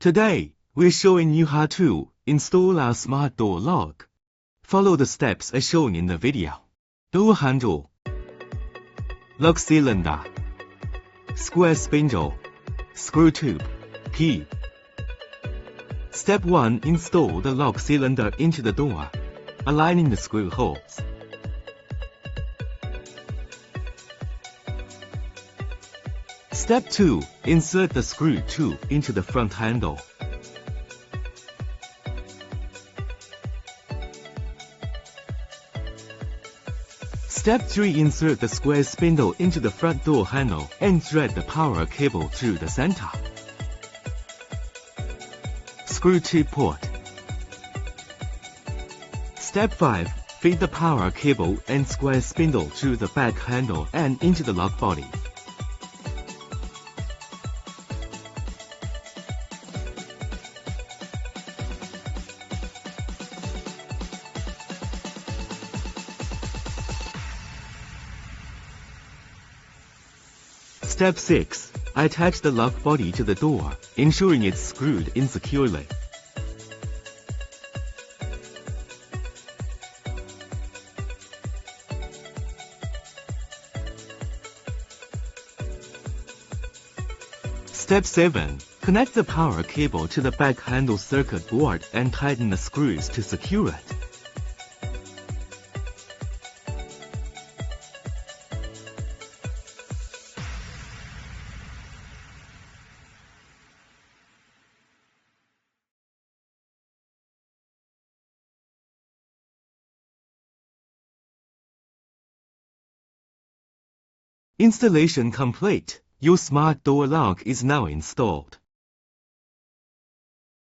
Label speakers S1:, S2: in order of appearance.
S1: Today, we're showing you how to install our smart door lock. Follow the steps as shown in the video. Door handle, lock cylinder, square spindle, screw tube, key. Step 1. Install the lock cylinder into the door, aligning the screw holes. Step 2. Insert the screw tube into the front handle. Step 3. Insert the square spindle into the front door handle and thread the power cable through the center. Screw tube port. Step 5. Feed the power cable and square spindle through the back handle and into the lock body. Step 6. Attach the lock body to the door, ensuring it's screwed in securely. Step 7. Connect the power cable to the back handle circuit board and tighten the screws to secure it. Installation complete. Your smart door lock is now installed.